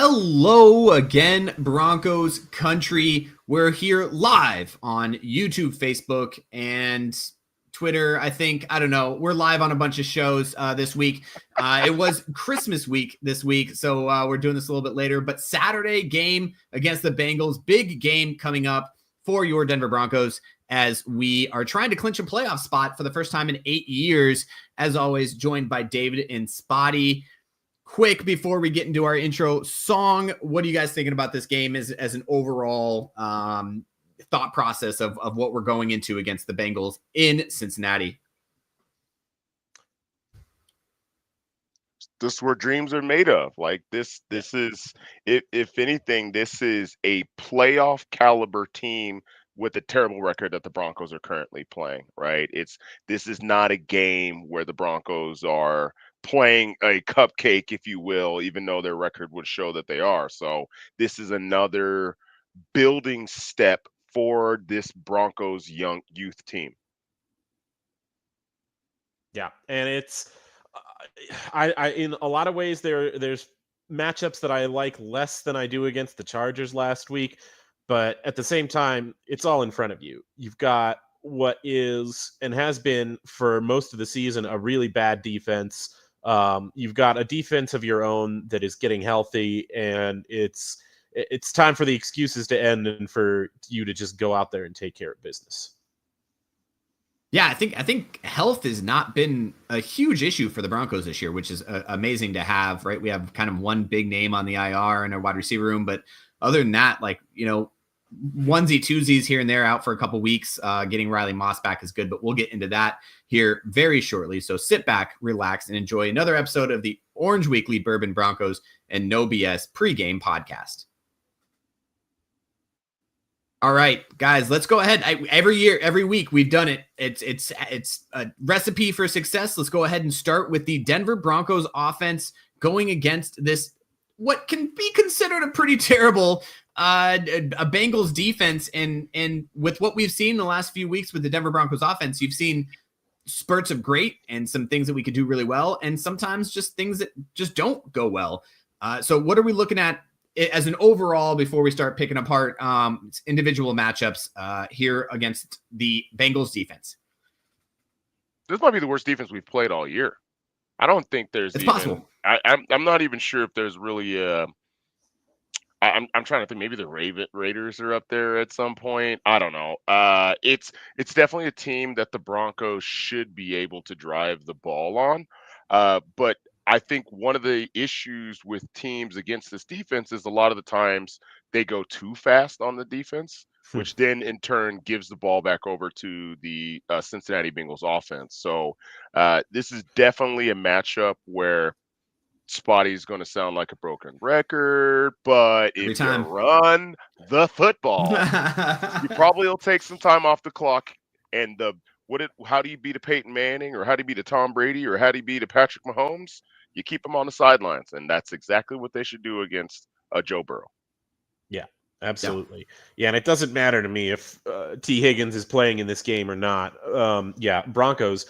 Hello again, Broncos country. We're here live on YouTube, Facebook, and Twitter. I don't know. We're live on a bunch of shows this week. It was Christmas week this week, so we're doing this a little bit later. But Saturday game against the Bengals, big game coming up for your Denver Broncos as we are trying to clinch a playoff spot for the first time in 8 years. As always, joined by David and Spotty. Quick, before we get into our intro song, what are you guys thinking about this game as an overall thought process of what we're going into against the Bengals in Cincinnati? This is where dreams are made of. Like this is, if anything, this is a playoff caliber team with a terrible record that the Broncos are currently playing, right? This is not a game where the Broncos are playing a cupcake, if you will, even though their record would show that they are. So this is another building step for this Broncos young youth team. Yeah, and it's I in a lot of ways there's matchups that I like less than I do against the Chargers last week, but at the same time, it's all in front of you. You've got what is and has been for most of the season a really bad defense. You've got a defense of your own that is getting healthy, and it's time for the excuses to end and for you to just go out there and take care of business. Yeah, I think health has not been a huge issue for the Broncos this year, which is amazing to have, right? We have kind of one big name on the IR in our wide receiver room, but other than that, like, you know, onesie twosies here and there out for a couple weeks. Getting Riley Moss back is good, but we'll get into that here very shortly. So sit back, relax, and enjoy another episode of the Orange Weekly Bourbon Broncos and No B.S. pregame podcast. All right, guys, let's go ahead. Every week we've done it. It's a recipe for success. Let's go ahead and start with the Denver Broncos offense going against this, what can be considered a pretty terrible a Bengals defense. And with what we've seen in the last few weeks with the Denver Broncos offense, you've seen spurts of great and some things that we could do really well, and sometimes just things that just don't go well. So what are we looking at as an overall before we start picking apart individual matchups here against the Bengals defense? This might be the worst defense we've played all year. I don't think there's possible. I'm not even sure if there's really I'm trying to think. Maybe the Raiders are up there at some point. I don't know. It's definitely a team that the Broncos should be able to drive the ball on. But I think one of the issues with teams against this defense is a lot of the times they go too fast on the defense, which then in turn gives the ball back over to the Cincinnati Bengals offense. So this is definitely a matchup where Spotty's going to sound like a broken record, but if you run the football, you probably will take some time off the clock. And how do you beat a Peyton Manning, or how do you beat a Tom Brady, or how do you beat a Patrick Mahomes? You keep them on the sidelines, and that's exactly what they should do against Joe Burrow. Yeah, absolutely. Yeah, and it doesn't matter to me if T. Higgins is playing in this game or not. Broncos,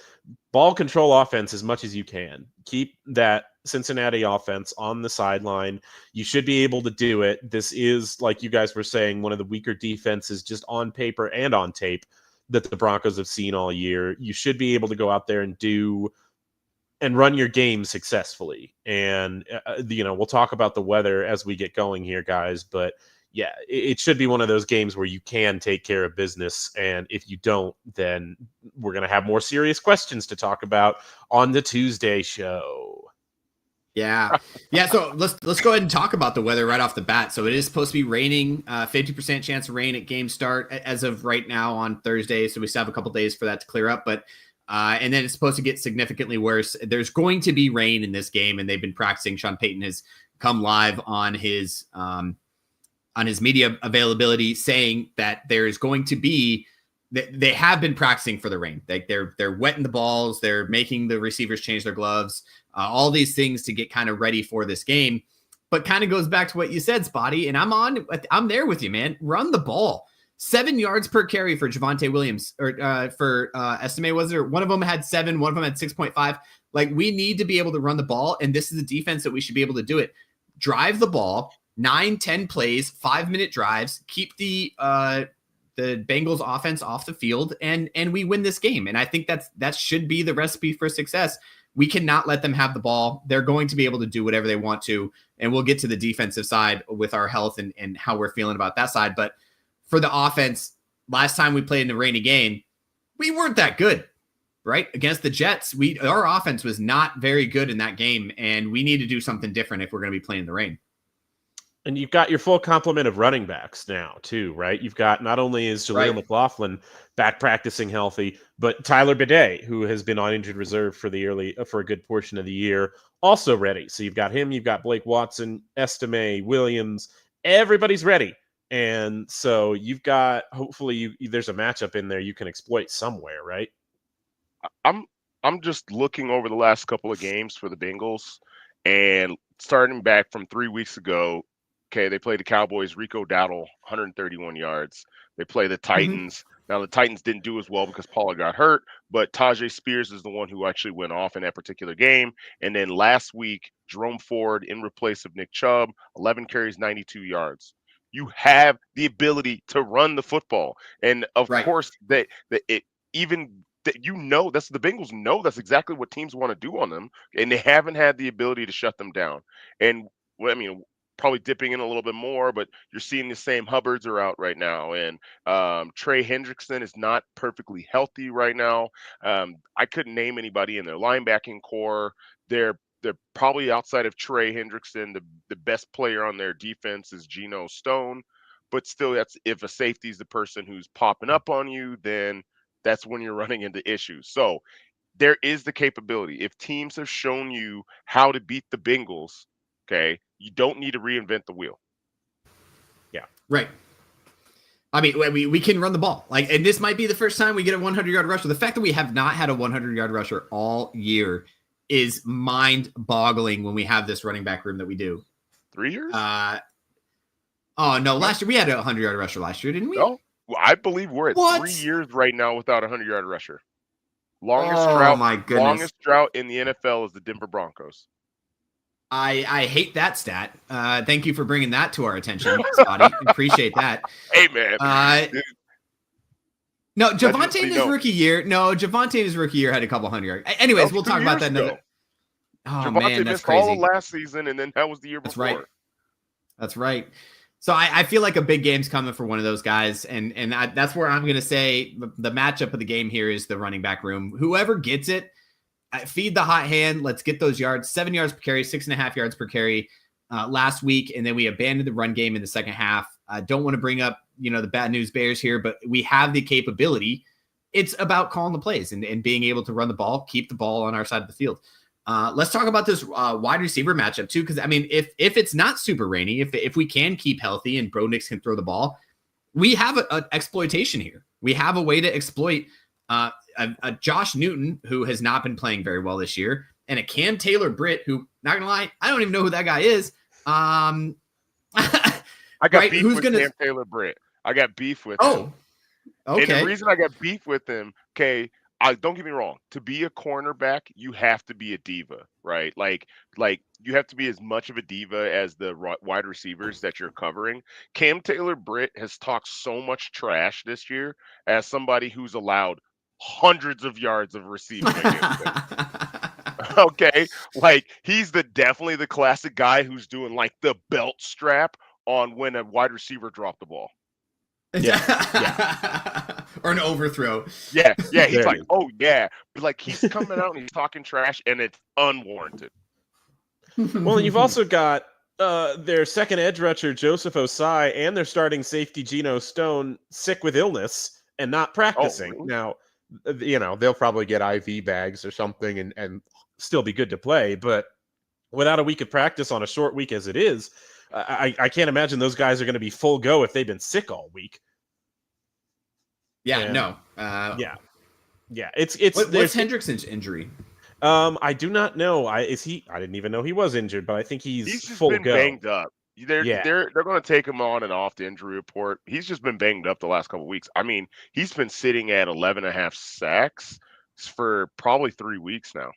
ball control offense as much as you can. Keep that Cincinnati offense on the sideline. You should be able to do it. This is, like you guys were saying, one of the weaker defenses just on paper and on tape that the Broncos have seen all year. You should be able to go out there and run your game successfully. And, we'll talk about the weather as we get going here, guys. But, yeah, it should be one of those games where you can take care of business. And if you don't, then we're going to have more serious questions to talk about on the Tuesday show. Yeah. So let's go ahead and talk about the weather right off the bat. So it is supposed to be raining, 50% chance of rain at game start as of right now on Thursday. So we still have a couple days for that to clear up, but and then it's supposed to get significantly worse. There's going to be rain in this game, and they've been practicing. Sean Payton has come live on his media availability saying that there's going to be, they have been practicing for the rain. They're wetting the balls. They're making the receivers change their gloves, all these things to get kind of ready for this game. But kind of goes back to what you said, Spotty, and I'm there with you, man. Run the ball. 7 yards per carry for Javonte Williams, or for Estime, was there? One of them had 7, one of them had 6.5. Like, we need to be able to run the ball, and this is a defense that we should be able to do it. Drive the ball, 9-10 plays, 5-minute drives, keep the Bengals offense off the field, and we win this game. And I think that should be the recipe for success. We cannot let them have the ball. They're going to be able to do whatever they want to. And we'll get to the defensive side with our health and how we're feeling about that side. But for the offense, last time we played in a rainy game, we weren't that good, right? Against the Jets, our offense was not very good in that game. And we need to do something different if we're going to be playing in the rain. And you've got your full complement of running backs now, too, right? You've got not only is Jaleel McLaughlin back practicing healthy, but Tyler Bidet, who has been on injured reserve for a good portion of the year, also ready. So you've got him, you've got Blake Watson, Estime, Williams, everybody's ready. And so you've got, hopefully, there's a matchup in there you can exploit somewhere, right? I'm just looking over the last couple of games for the Bengals, and starting back from 3 weeks ago. Okay, they play the Cowboys, Rico Dowdle, 131 yards. They play the Titans. Mm-hmm. Now, the Titans didn't do as well because Pollard got hurt, but Tajay Spears is the one who actually went off in that particular game. And then last week, Jerome Ford in replace of Nick Chubb, 11 carries, 92 yards. You have the ability to run the football. And, of course, the Bengals know that's exactly what teams want to do on them, and they haven't had the ability to shut them down. And, probably dipping in a little bit more, but you're seeing the same Hubbards are out right now. And Trey Hendrickson is not perfectly healthy right now. I couldn't name anybody in their linebacking core. They're probably outside of Trey Hendrickson. The best player on their defense is Geno Stone. But still, that's if a safety is the person who's popping up on you, then that's when you're running into issues. So there is the capability. If teams have shown you how to beat the Bengals, okay, you don't need to reinvent the wheel. Yeah. Right. I mean, we can run the ball. And this might be the first time we get a 100-yard rusher. The fact that we have not had a 100-yard rusher all year is mind-boggling when we have this running back room that we do. 3 years? Oh, no. Last year, we had a 100-yard rusher last year, didn't we? No. Well, I believe we're at 3 years right now without a 100-yard rusher. Longest drought in the NFL is the Denver Broncos. I hate that stat. Thank you for bringing that to our attention, Spotty. Appreciate that. Hey, man. No, Javonte in his rookie year. No, Javonte in his rookie year had a couple 100 yards. Anyways, we'll talk about that another. Oh, Javonte man, that's missed crazy. all of last season, and then that was the year before. That's right. So I feel like a big game's coming for one of those guys, and that's where I'm going to say the matchup of the game here is the running back room. Whoever gets it, feed the hot hand. Let's get those yards. 7 yards per carry, 6.5 yards per carry last week. And then we abandoned the run game in the second half. I don't want to bring up, the bad news bears here, but we have the capability. It's about calling the plays and being able to run the ball, keep the ball on our side of the field. Let's talk about this wide receiver matchup too. Cause if it's not super rainy, if we can keep healthy and Bro Nix can throw the ball, we have an exploitation here. We have a way to exploit a Josh Newton, who has not been playing very well this year, and a Cam Taylor-Britt, who, not going to lie, I don't even know who that guy is. I got beef with Cam Taylor-Britt. I got beef with him. Okay. And the reason I got beef with him, don't get me wrong. To be a cornerback, you have to be a diva, right? Like you have to be as much of a diva as the wide receivers that you're covering. Cam Taylor-Britt has talked so much trash this year as somebody who's allowed hundreds of yards of receiving against him. Okay, he's definitely the classic guy who's doing the belt strap on when a wide receiver dropped the ball. Yeah. Or an overthrow. Yeah. He's like, oh yeah, but he's coming out and he's talking trash, and it's unwarranted. Well, you've also got their second edge rusher Joseph Osai and their starting safety Geno Stone sick with illness and not practicing. Really? Now, they'll probably get IV bags or something and still be good to play. But without a week of practice on a short week as it is, I can't imagine those guys are going to be full go if they've been sick all week. Yeah, no. Yeah. It's what's Hendrickson's injury? I do not know. I didn't even know he was injured, but I think he's just full been go. Banged up. They're going to take him on and off the injury report. He's just been banged up the last couple of weeks. I mean, he's been sitting at 11.5 sacks for probably 3 weeks now.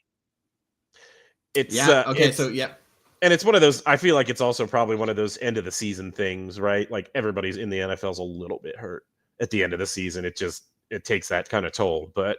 And it's one of those, I feel like it's also probably one of those end of the season things, right? Like everybody's in the NFL's a little bit hurt at the end of the season. It takes that kind of toll. But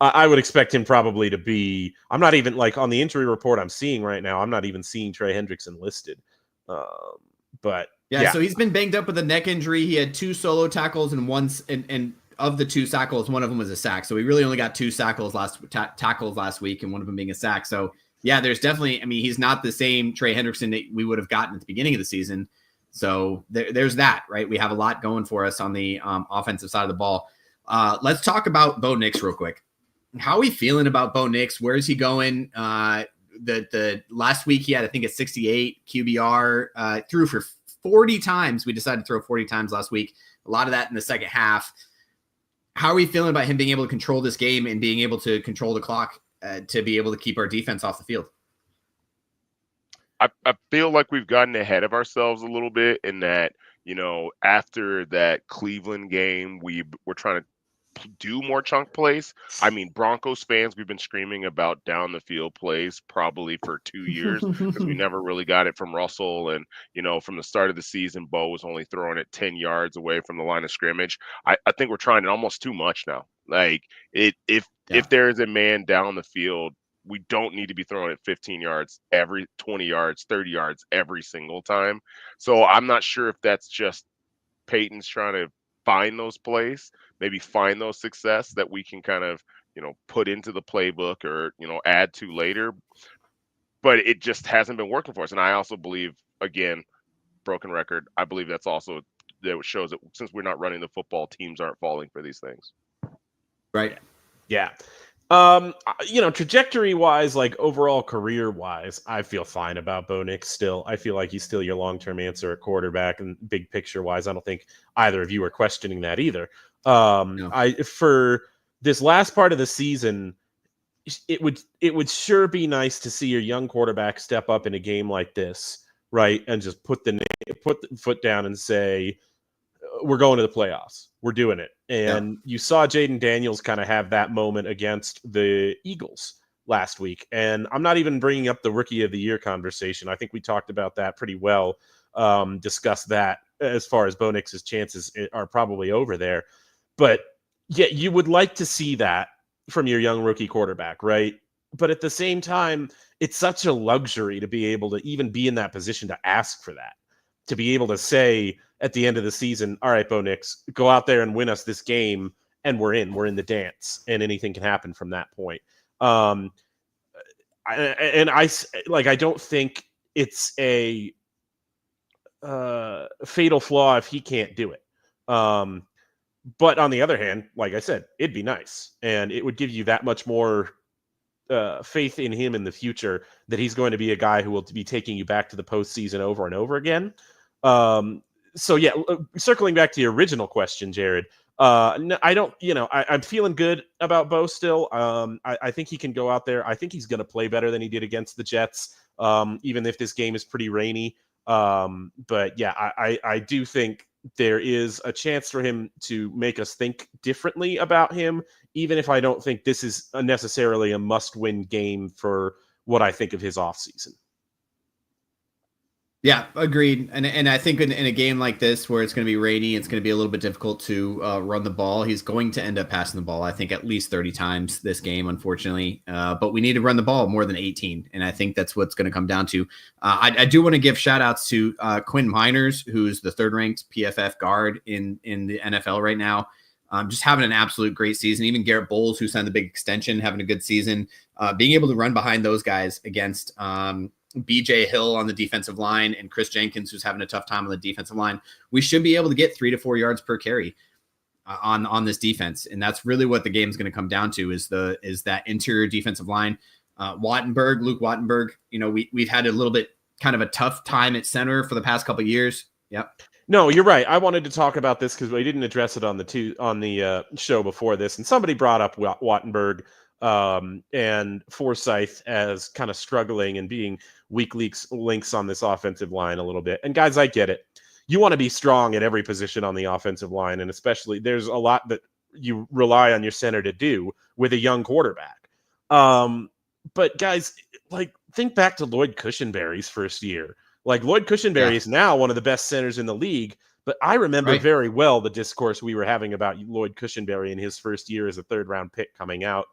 I would expect him probably to be, I'm not even like on the injury report I'm seeing right now, I'm not even seeing Trey Hendrickson listed. But yeah, so he's been banged up with a neck injury. He had 2 solo tackles and and of the 2 tackles, one of them was a sack. So he really only got 2 tackles last week, and one of them being a sack. So yeah, there's definitely, I mean, he's not the same Trey Hendrickson that we would have gotten at the beginning of the season. So there's that, right? We have a lot going for us on the offensive side of the ball. Let's talk about Bo Nix real quick. How are we feeling about Bo Nix? Where is he going? The last week he had, I think, a 68 QBR, threw for 40 times. We decided to throw 40 times last week. A lot of that in the second half. How are we feeling about him being able to control this game and being able to control the clock to be able to keep our defense off the field? I feel like we've gotten ahead of ourselves a little bit in that, after that Cleveland game, we're trying to do more chunk plays. I mean, Broncos fans, we've been screaming about down the field plays probably for 2 years because we never really got it from Russell. And, from the start of the season, Bo was only throwing it 10 yards away from the line of scrimmage. I think we're trying it almost too much now. Like if there is a man down the field, we don't need to be throwing it 15 yards, every 20 yards, 30 yards every single time. So I'm not sure if that's just Peyton's trying to find those plays, maybe find those success that we can kind of, put into the playbook or, add to later. But it just hasn't been working for us. And I also believe, again, broken record, I believe that's also, that shows that since we're not running the football, teams aren't falling for these things. Right. Yeah. Trajectory wise, like overall career wise, I feel fine about Bo Nix still. I feel like he's still your long-term answer at quarterback, and big picture wise, I don't think either of you are questioning that either. No. For this last part of the season, it would sure be nice to see your young quarterback step up in a game like this, right? And just put the foot down and say, we're going to the playoffs. We're doing it. And you saw Jaden Daniels kind of have that moment against the Eagles last week. And I'm not even bringing up the rookie of the year conversation. I think we talked about that pretty well, discussed that as far as Bo Nix's chances are probably over there. But yeah, you would like to see that from your young rookie quarterback, right? But at the same time, it's such a luxury to be able to even be in that position to ask for that, to be able to say at the end of the season, all right, Bo Nix, go out there and win us this game, and we're in the dance, and anything can happen from that point. I don't think it's a fatal flaw if he can't do it. But on the other hand, like I said, it'd be nice, and it would give you that much more faith in him in the future that he's going to be a guy who will be taking you back to the postseason over and over again. So yeah, circling back to your original question, Jared, no, I don't, I'm feeling good about Bo still. I think he can go out there. I think he's going to play better than he did against the Jets, even if this game is pretty rainy. But yeah, I do think there is a chance for him to make us think differently about him, even if I don't think this is necessarily a must-win game for what I think of his offseason. Yeah, agreed. And I think in a game like this where it's going to be rainy, it's going to be a little bit difficult to run the ball. He's going to end up passing the ball, I think, at least 30 times this game, unfortunately. But we need to run the ball more than 18. And I think that's what's going to come down to. I do want to give shout outs to Quinn Miners, who's the 3rd ranked PFF guard in the NFL right now. Just having an absolute great season. Even Garrett Bowles, who signed the big extension, having a good season. Being able to run behind those guys against BJ Hill on the defensive line and Chris Jenkins, who's having a tough time on the defensive line, we should be able to get 3 to 4 yards per carry on this defense. And that's really what the game's going to come down to is that interior defensive line. Luke Wattenberg, we've had a little bit kind of a tough time at center for the past couple of years. Yep. No, you're right. I wanted to talk about this because we didn't address it on the show before this. And somebody brought up Wattenberg and Forsyth as kind of struggling and being weak links on this offensive line a little bit. And guys, I get it. You want to be strong at every position on the offensive line. And especially there's a lot that you rely on your center to do with a young quarterback. But guys, like think back to Lloyd Cushenberry's first year. Like Lloyd Cushenberry is now one of the best centers in the league, but I remember very well the discourse we were having about Lloyd Cushenberry in his first year as a 3rd-round pick coming out.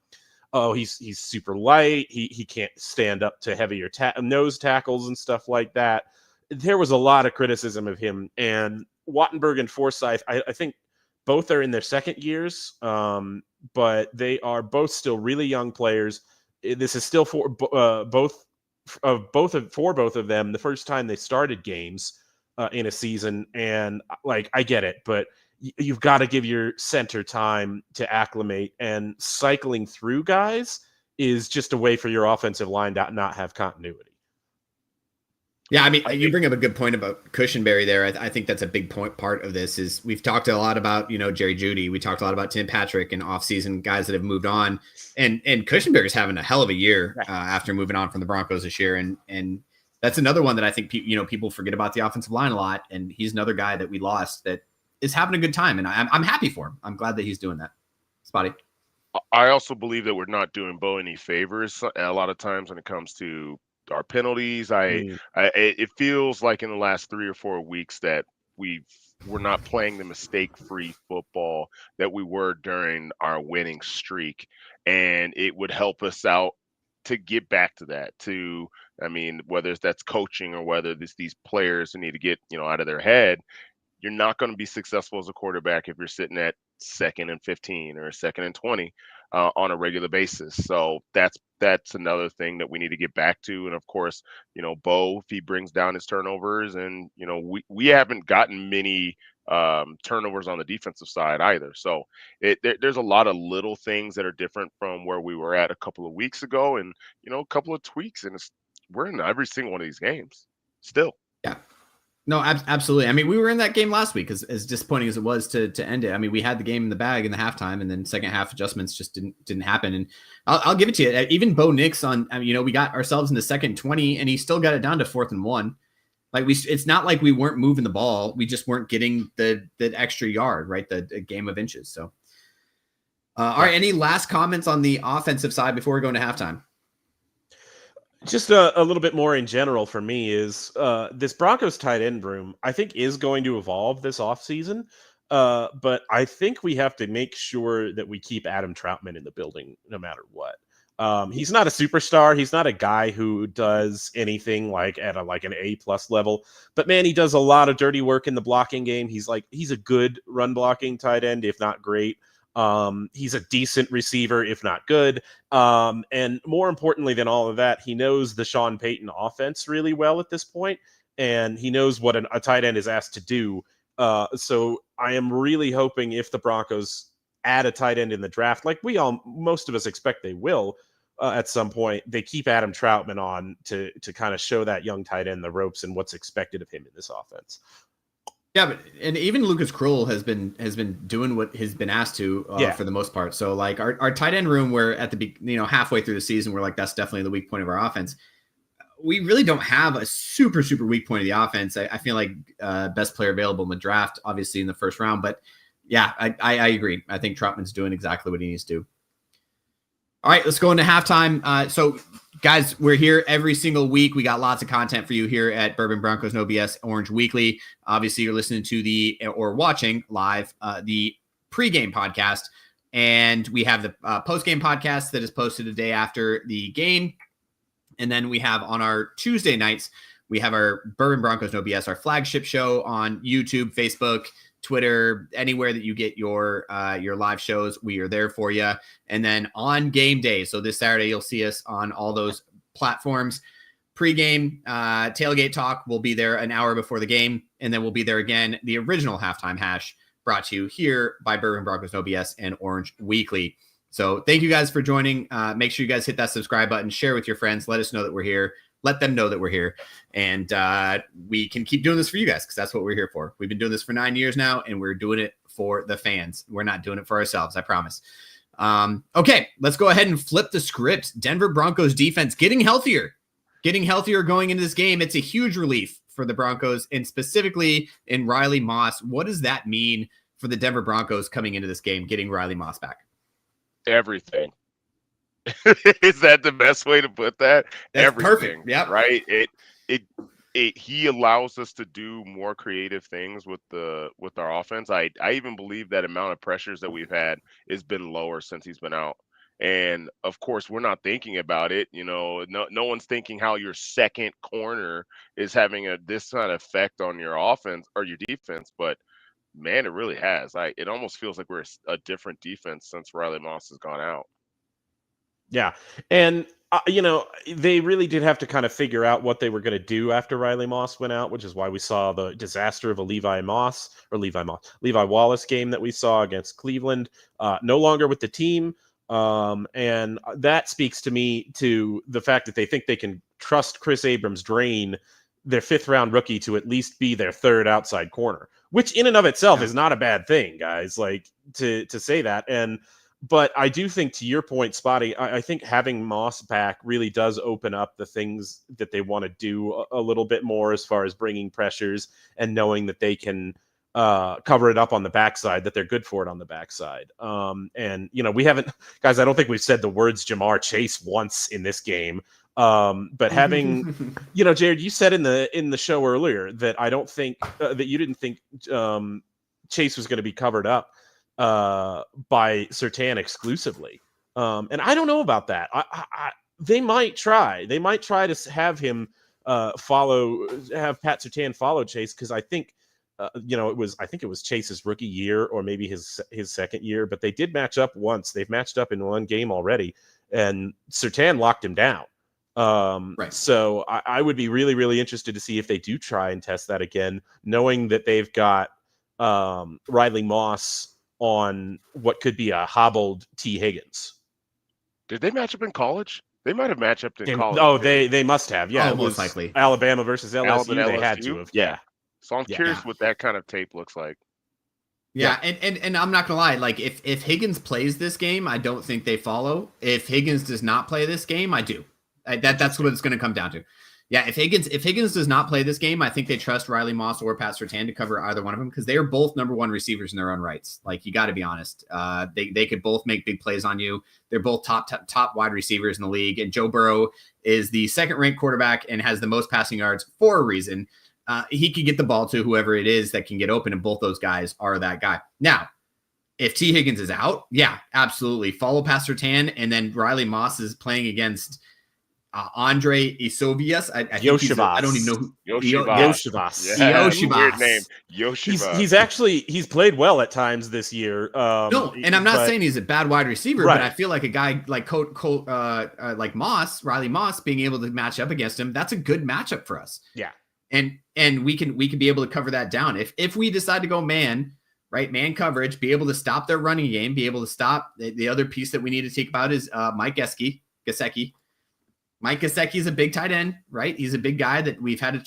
Oh, he's super light. He can't stand up to heavier nose tackles and stuff like that. There was a lot of criticism of him. And Wattenberg and Forsyth, I think both are in their second years, but they are both still really young players. This is still for both of them the first time they started games in a season. And like, I get it, but you've got to give your center time to acclimate, and cycling through guys is just a way for your offensive line to not have continuity. Yeah, I mean, you bring up a good point about Cushenberry there. I think that's a big part of this is we've talked a lot about, Jerry Jeudy. We talked a lot about Tim Patrick and offseason guys that have moved on. And Cushenberry's having a hell of a year after moving on from the Broncos this year. And that's another one that I think, people forget about the offensive line a lot. And he's another guy that we lost that is having a good time. And I'm happy for him. I'm glad that he's doing that. Spotty? I also believe that we're not doing Bo any favors a lot of times when it comes to our penalties. It feels like in the last 3 or 4 weeks that we're not playing the mistake-free football that we were during our winning streak, and it would help us out to get back to that. Whether that's coaching or whether it's these players who need to get out of their head. You're not going to be successful as a quarterback if you're sitting at 2nd and 15 or 2nd and 20 on a regular basis. So that's another thing that we need to get back to. And of course, Bo, if he brings down his turnovers, and we haven't gotten many turnovers on the defensive side either. So there's a lot of little things that are different from where we were at a couple of weeks ago, and a couple of tweaks, and we're in every single one of these games still. Yeah. No, absolutely. I mean, we were in that game last week, as disappointing as it was to end it. I mean, we had the game in the bag in the halftime, and then second half adjustments just didn't happen. And I'll give it to you. Even Bo Nix we got ourselves in the second 20, and he still got it down to 4th and 1. Like it's not like we weren't moving the ball. We just weren't getting the extra yard, right? The game of inches. So, all right. Any last comments on the offensive side before we go into halftime? Just a little bit more in general for me is this Broncos tight end room, I think, is going to evolve this offseason. But I think we have to make sure that we keep Adam Troutman in the building no matter what. He's not a superstar. He's not a guy who does anything like at an A+ level. But man, he does a lot of dirty work in the blocking game. He's a good run blocking tight end, if not great. He's a decent receiver, if not good. And more importantly than all of that, he knows the Sean Payton offense really well at this point, and he knows what a tight end is asked to do. So I am really hoping if the Broncos add a tight end in the draft, like most of us expect they will at some point, they keep Adam Troutman on to kind of show that young tight end the ropes and what's expected of him in this offense. Yeah, and even Lucas Krull has been doing what has been asked to for the most part. So like our tight end room, where at the halfway through the season, we're like that's definitely the weak point of our offense. We really don't have a super weak point of the offense. I feel like best player available in the draft, obviously in the first round. But yeah, I agree. I think Troutman's doing exactly what he needs to do. All right, let's go into halftime. So, guys, we're here every single week. We got lots of content for you here at Bourbon Broncos No BS Orange Weekly. Obviously, you're listening to or watching live the pregame podcast, and we have the postgame podcast that is posted the day after the game. And then we have on our Tuesday nights, we have our Bourbon Broncos No BS, our flagship show on YouTube, Facebook, Twitter, anywhere that you get your live shows, we are there for you. And then on game day, so this Saturday, you'll see us on all those platforms. Pre-game tailgate talk will be there an hour before the game, and then we'll be there again. The original halftime hash brought to you here by Bourbon Broncos No BS and Orange Weekly. So thank you guys for joining. Make sure you guys hit that subscribe button, share with your friends, let us know that we're here. Let them know that we're here, and we can keep doing this for you guys because that's what we're here for. We've been doing this for 9 years now, and we're doing it for the fans. We're not doing it for ourselves, I promise. Okay, let's go ahead and flip the script. Denver Broncos defense getting healthier going into this game. It's a huge relief for the Broncos, and specifically in Riley Moss. What does that mean for the Denver Broncos coming into this game, getting Riley Moss back? Everything. Is that the best way to put that? That's Everything, perfect. Yep. right? He allows us to do more creative things with our offense. I even believe that amount of pressures that we've had has been lower since he's been out. And of course, we're not thinking about it. No one's thinking how your second corner is having this kind of effect on your offense or your defense. But man, it really has. It almost feels like we're a different defense since Riley Moss has gone out. Yeah. And, they really did have to kind of figure out what they were going to do after Riley Moss went out, which is why we saw the disaster of a Levi Wallace game that we saw against Cleveland, no longer with the team. And that speaks to me to the fact that they think they can trust Chris Abrams drain their 5th round rookie to at least be their 3rd outside corner, which in and of itself is not a bad thing, guys, like to say that. But I do think, to your point, Spotty, I think having Moss back really does open up the things that they want to do a little bit more as far as bringing pressures and knowing that they can cover it up on the backside, that they're good for it on the backside. And, we haven't, guys, I don't think we've said the words Jamar Chase once in this game. But having, Jared, you said in the show earlier that I don't think that you didn't think Chase was going to be covered up by Surtain exclusively. And I don't know about that. They might try to have him have Pat Surtain follow Chase, because I think it was Chase's rookie year or maybe his second year, but they did match up once. They've matched up in one game already, and Surtain locked him down. Right. So I would be really, really interested to see if they do try and test that again, knowing that they've got Riley Moss on what could be a hobbled T. Higgins. Did they match up in college? They might have matched up in college. Oh, they must have. Yeah, most likely. Alabama versus LSU. Alabama, they had LSU? to have. Yeah. So I'm curious what that kind of tape looks like. Yeah, and I'm not gonna lie. Like, if Higgins plays this game, I don't think they follow. If Higgins does not play this game, I do. That's what it's going to come down to. Yeah, if Higgins does not play this game, I think they trust Riley Moss or Pat Surtain to cover either one of them, because they are both number 1 receivers in their own rights. Like, you got to be honest. They could both make big plays on you. They're both top wide receivers in the league, and Joe Burrow is the 2nd-ranked quarterback and has the most passing yards for a reason. He can get the ball to whoever it is that can get open, and both those guys are that guy. Now, if T. Higgins is out, yeah, absolutely. Follow Pat Surtain, and then Riley Moss is playing against Andre Isovias. I don't even know who. Yoshivas. Weird name. Yoshivas. He's played well at times this year. No, and I'm not saying he's a bad wide receiver, right, but I feel like a guy like like Moss, Riley Moss, being able to match up against him, that's a good matchup for us. Yeah. And we can be able to cover that down. If we decide to go man coverage, be able to stop their running game, be able to stop the other piece that we need to think about is Mike Gesicki. Mike Gesicki is a big tight end, right? He's a big guy that we've had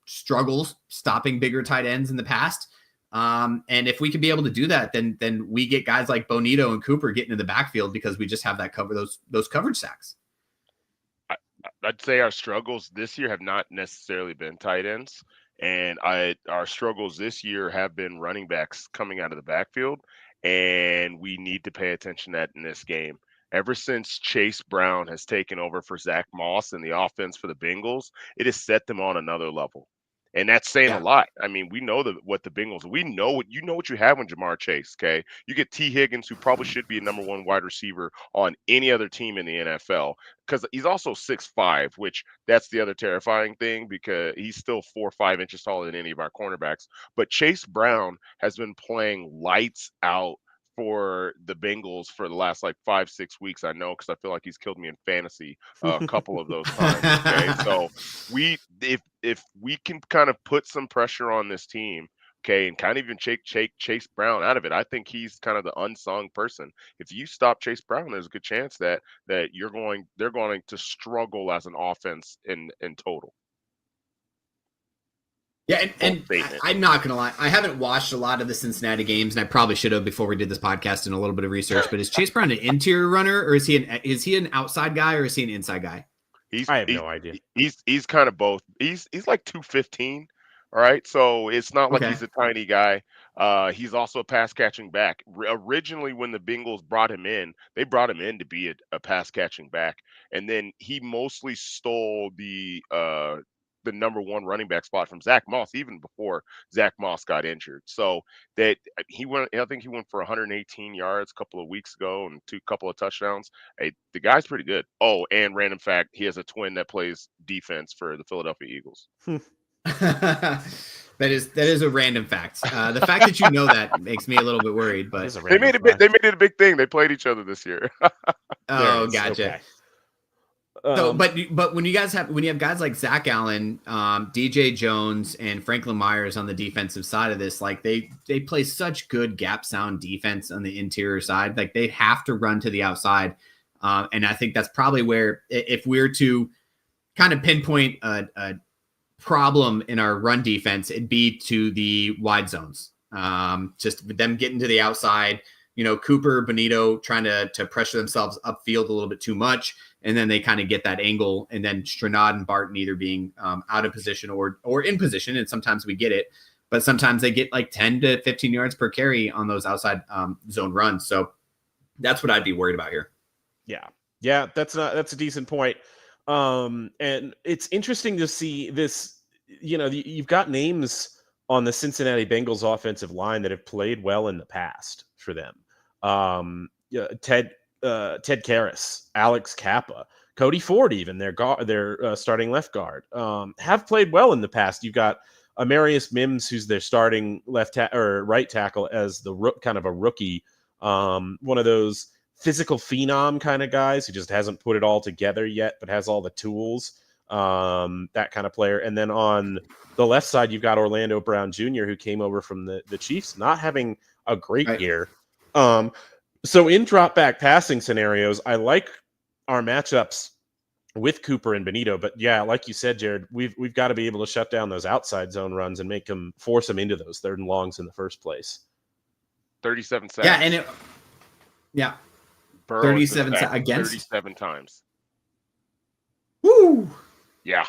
struggles stopping bigger tight ends in the past. And if we can be able to do that, then we get guys like Bonito and Cooper getting in the backfield, because we just have that those coverage sacks. I'd say our struggles this year have not necessarily been tight ends, and our struggles this year have been running backs coming out of the backfield, and we need to pay attention to that in this game. Ever since Chase Brown has taken over for Zach Moss and the offense for the Bengals, it has set them on another level. And that's saying a lot. I mean, we know what the Bengals, what you have when Jamar Chase, okay? You get T. Higgins, who probably should be a number 1 wide receiver on any other team in the NFL, because he's also 6'5", which that's the other terrifying thing, because he's still 4 or 5 inches taller than any of our cornerbacks. But Chase Brown has been playing lights out for the Bengals for the last 5-6 weeks. I know, because I feel like he's killed me in fantasy a couple of those times. Okay, so if we can kind of put some pressure on this team, okay, and kind of even take Chase Brown out of it, I think he's kind of the unsung person. If you stop Chase Brown, there's a good chance that they're going to struggle as an offense in total. Yeah, and I'm not going to lie. I haven't watched a lot of the Cincinnati games, and I probably should have before we did this podcast and a little bit of research. But is Chase Brown an interior runner, or is he an outside guy, or is he an inside guy? I have no idea. He's kind of both. He's like 215 All right, so it's not like Okay. he's a tiny guy. He's also a pass catching back. Originally, when the Bengals brought him in, they brought him in to be a pass catching back, and then he mostly stole the number one running back spot from Zach Moss, even before Zach Moss got injured. So that he went, I think he went for 118 yards a couple of weeks ago and couple of touchdowns. Hey, the guy's pretty good. Oh, and random fact, he has a twin that plays defense for the Philadelphia Eagles. That is a random fact. The fact that you know that makes me a little bit worried, but they made it a big thing. They played each other this year. Oh, gotcha. Okay. So, but when you have guys like Zach Allen, DJ Jones, and Franklin Myers on the defensive side of this, like they play such good gap sound defense on the interior side. Like they have to run to the outside, and I think that's probably where, if we're to kind of pinpoint a problem in our run defense, it'd be to the wide zones. Just them getting to the outside. Cooper, Benito trying to pressure themselves upfield a little bit too much. And then they kind of get that angle. And then Stranad and Barton either being out of position or in position. And sometimes we get it. But sometimes they get like 10 to 15 yards per carry on those outside zone runs. So that's what I'd be worried about here. Yeah, that's a decent point. And it's interesting to see this. You've got names on the Cincinnati Bengals offensive line that have played well in the past for them. Ted Karras, Alex Kappa, Cody Ford, even their starting left guard, have played well in the past. You've got Amarius Mims, who's their starting right tackle, as kind of a rookie, one of those physical phenom kind of guys who just hasn't put it all together yet, but has all the tools. That kind of player. And then on the left side, you've got Orlando Brown Jr., who came over from the Chiefs, not having a great year. So in drop back passing scenarios, I like our matchups with Cooper and Benito. But yeah, like you said, Jared, we've got to be able to shut down those outside zone runs and force them into those third and longs in the first place. 37 sacks. Yeah, Burrow 37 sacks against 37 times. Woo! Yeah.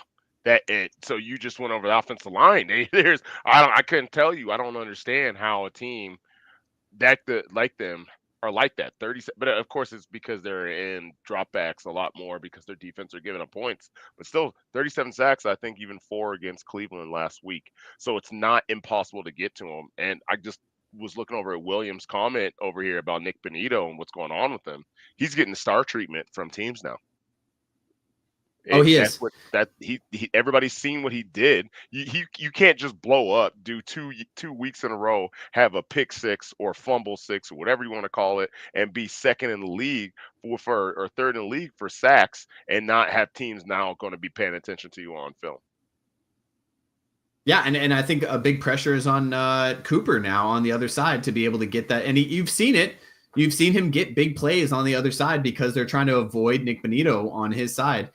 So you just went over the offensive line. I couldn't tell you. I don't understand how a team like them are like that. 30, but of course it's because they're in dropbacks a lot more because their defense are giving up points. But still, 37 sacks. I think even 4 against Cleveland last week. So it's not impossible to get to them. And I just was looking over at Williams' comment over here about Nick Benito and what's going on with him. He's getting the star treatment from teams now. Oh, he is. Everybody's seen what he did. You can't just blow up, do two weeks in a row, have a pick six or fumble six or whatever you want to call it, and be second in the league or third in the league for sacks, and not have teams now going to be paying attention to you on film. Yeah, and I think a big pressure is on Cooper now on the other side to be able to get that. And you've seen it. You've seen him get big plays on the other side because they're trying to avoid Nick Benito on his side.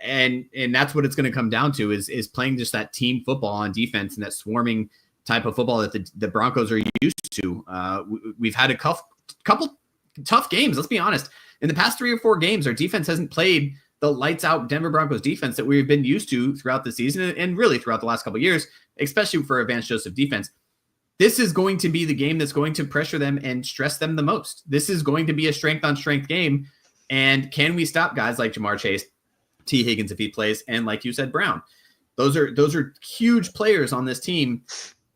And that's what it's going to come down to is playing just that team football on defense and that swarming type of football that the Broncos are used to. We've had a couple tough games. Let's be honest. In the past 3 or 4 games, our defense hasn't played the lights out Denver Broncos defense that we've been used to throughout the season and really throughout the last couple of years, especially for Vance Joseph defense. This is going to be the game that's going to pressure them and stress them the most. This is going to be a strength on strength game. And can we stop guys like Jamar Chase, T. Higgins if he plays, and like you said, Brown? Those are huge players on this team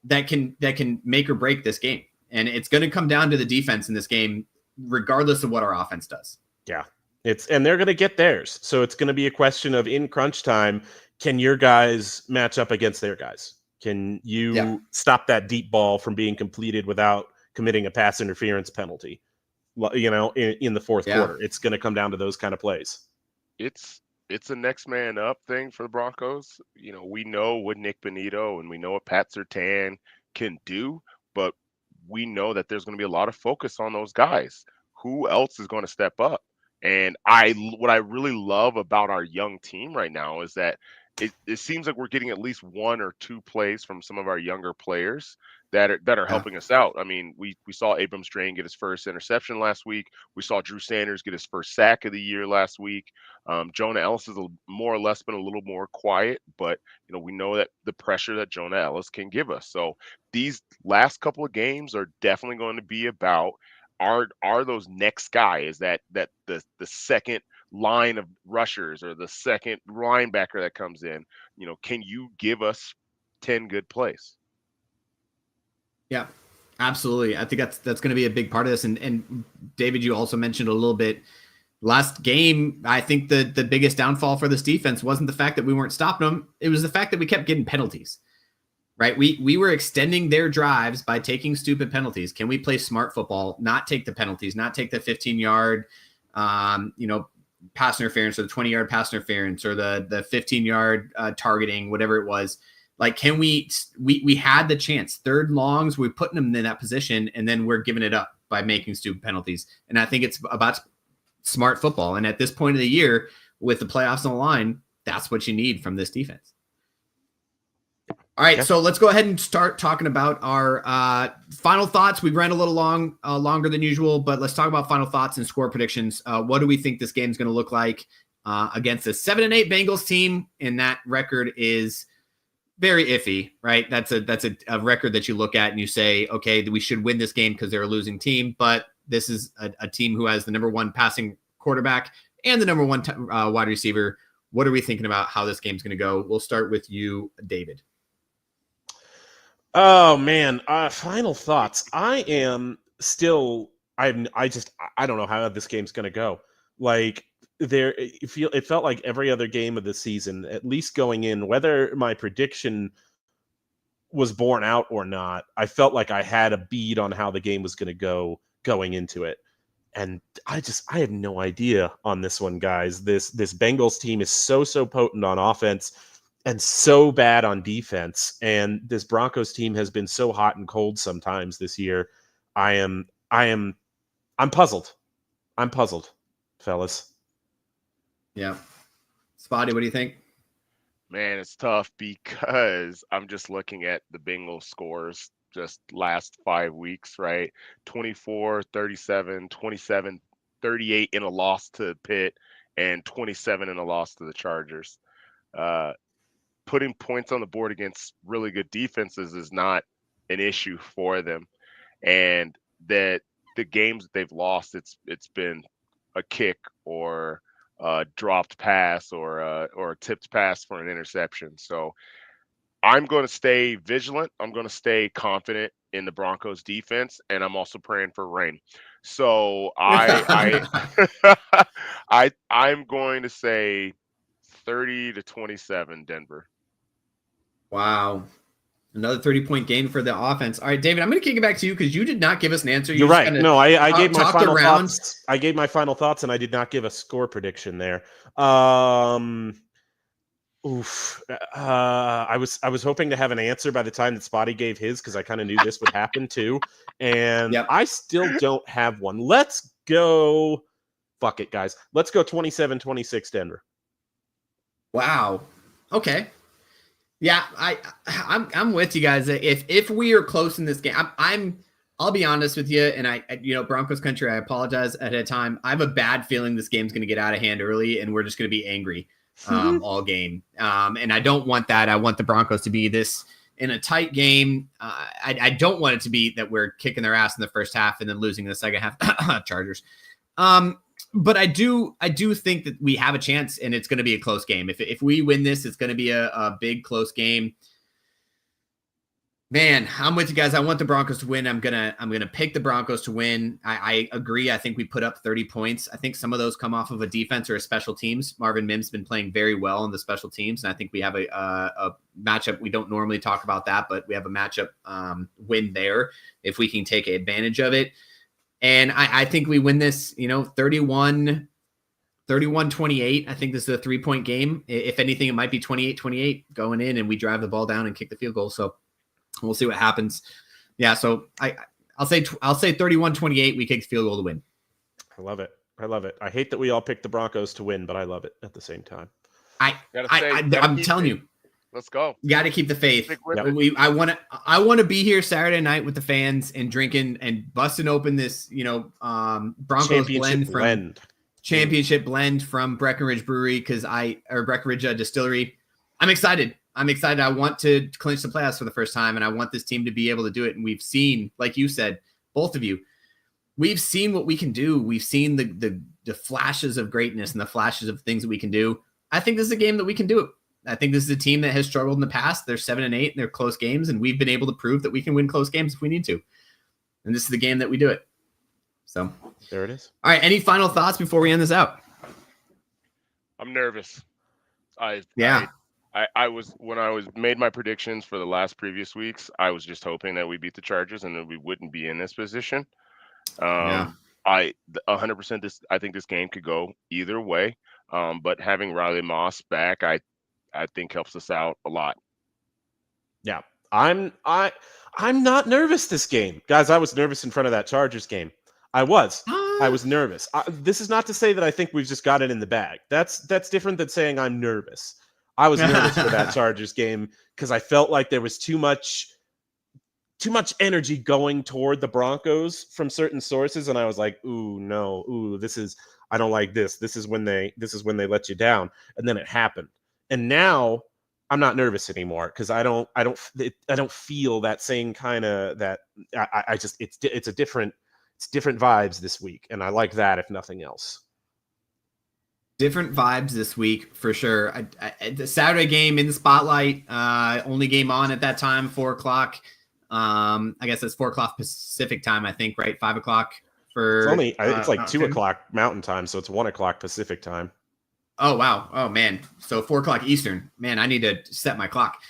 that can make or break this game. And it's going to come down to the defense in this game, regardless of what our offense does. Yeah. And they're going to get theirs. So it's going to be a question of, in crunch time, can your guys match up against their guys? Can you stop that deep ball from being completed without committing a pass interference penalty? In the fourth quarter, it's going to come down to those kind of plays. It's a next man up thing for the Broncos. We know what Nick Benito and we know what Pat Surtain can do, but we know that there's going to be a lot of focus on those guys. Who else is going to step up? And what I really love about our young team right now is that it seems like we're getting at least 1 or 2 plays from some of our younger players that are helping us out. I mean, we saw Abrams Drain get his first interception last week. We saw Drew Sanders get his first sack of the year last week. Jonah Ellis has more or less been a little more quiet, but we know that the pressure that Jonah Ellis can give us. So these last couple of games are definitely going to be about are those next guys that the second line of rushers or the second linebacker that comes in, can you give us 10 good plays? Yeah, absolutely. I think that's going to be a big part of this. And David, you also mentioned a little bit last game. I think the biggest downfall for this defense wasn't the fact that we weren't stopping them. It was the fact that we kept getting penalties, right? We were extending their drives by taking stupid penalties. Can we play smart football, not take the penalties, not take the 15-yard, pass interference or the 20-yard pass interference or the 15-yard targeting, whatever it was. Like, can we had the chance, third longs, we're putting them in that position, and then we're giving it up by making stupid penalties. And I think it's about smart football. And at this point of the year, with the playoffs on the line, that's what you need from this defense. All right, so let's go ahead and start talking about our final thoughts. We ran a little longer than usual, but let's talk about final thoughts and score predictions. What do we think this game is going to look like against a 7-8 Bengals team? And that record is very iffy, right? That's a record that you look at and you say, okay, we should win this game because they're a losing team. But this is a team who has the number 1 passing quarterback and the number 1 wide receiver. What are we thinking about how this game's going to go? We'll start with you, David. Oh man, final thoughts. I don't know how this game's going to go. Like, it felt like every other game of the season, at least going in, whether my prediction was borne out or not, I felt like I had a bead on how the game was going to go going into it. And I have no idea on this one, guys. This Bengals team is so potent on offense and so bad on defense. And this Broncos team has been so hot and cold sometimes this year. I'm puzzled. I'm puzzled, fellas. Yeah. Spotty, what do you think? Man, it's tough because I'm just looking at the Bengals scores just last 5 weeks, right? 24, 37, 27, 38 in a loss to Pitt, and 27 in a loss to the Chargers. Putting points on the board against really good defenses is not an issue for them. And that the games that they've lost, it's been a kick or a dropped pass or a tipped pass for an interception. So I'm going to stay vigilant. I'm going to stay confident in the Broncos defense, and I'm also praying for rain. So I'm going to say 30-27 Denver. Wow. Another 30-point gain for the offense. All right, David, I'm going to kick it back to you because you did not give us an answer. You're right. No, I gave my final thoughts. I gave my final thoughts, and I did not give a score prediction there. I was hoping to have an answer by the time that Spotty gave his because I kind of knew this would happen too. And yep. I still don't have one. Let's go. Fuck it, guys. Let's go 27-26 Denver. Wow. Okay. Yeah, I'm with you guys. If we are close in this game, I'll be honest with you, and Broncos country, I apologize ahead of time. I have a bad feeling this game's going to get out of hand early, and we're just going to be angry all game. And I don't want that. I want the Broncos to be this in a tight game. I don't want it to be that we're kicking their ass in the first half and then losing in the second half. Chargers. But I do think that we have a chance, and it's going to be a close game. If we win this, it's going to be a big close game. Man, I'm with you guys. I want the Broncos to win. I'm gonna pick the Broncos to win. I agree. I think we put up 30 points. I think some of those come off of a defense or a special teams. Marvin Mims been playing very well in the special teams, and I think we have a matchup. We don't normally talk about that, but we have a matchup win there if we can take advantage of it. And I think we win this, 31-28. I think this is a 3-point game. If anything, it might be 28-28 going in, and we drive the ball down and kick the field goal. So we'll see what happens. Yeah, so I'll say 31-28. We kick the field goal to win. I love it. I hate that we all picked the Broncos to win, but I love it at the same time. I'm telling you. Let's go. You got to keep the faith. I want to be here Saturday night with the fans and drinking and busting open this, Broncos championship blend from Breckenridge Brewery Breckenridge Distillery. I'm excited. I want to clinch the playoffs for the first time, and I want this team to be able to do it. And we've seen, like you said, both of you, we've seen what we can do. We've seen the flashes of greatness and the flashes of things that we can do. I think this is a game that we can do it. I think this is a team that has struggled in the past. They're 7-8 and they're close games, and we've been able to prove that we can win close games if we need to. And this is the game that we do it. So there it is. All right. Any final thoughts before we end this out? I'm nervous. I was, when I made my predictions for the previous weeks, I was just hoping that we beat the Chargers and that we wouldn't be in this position. I 100% I think this game could go either way. But having Riley Moss back, I think helps us out a lot. Yeah. I'm not nervous this game. Guys, I was nervous in front of that Chargers game. I was nervous. This is not to say that I think we've just got it in the bag. That's different than saying I'm nervous. I was nervous for that Chargers game because I felt like there was too much energy going toward the Broncos from certain sources, and I was like, "Ooh, no, I don't like this. This is when they let you down." And then it happened, and now I'm not nervous anymore because I don't feel that same kind of that. It's different vibes this week, and I like that if nothing else. Different vibes this week for sure. The Saturday game in the spotlight, only game on at that time, 4:00. I guess it's 4:00 Pacific time, I think, right? 5:00 for it's like 2:00 Mountain time, so it's 1:00 Pacific time. Oh wow. Oh man. So 4:00 Eastern. Man, I need to set my clock.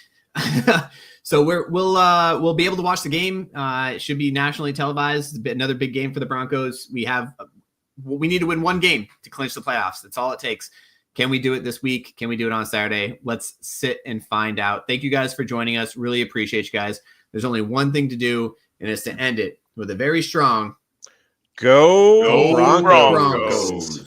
So we'll be able to watch the game. It should be nationally televised. Another big game for the Broncos. We need to win one game to clinch the playoffs. That's all it takes. Can we do it this week? Can we do it on Saturday? Let's sit and find out. Thank you guys for joining us. Really appreciate you guys. There's only one thing to do, and it's to end it with a very strong Go Broncos.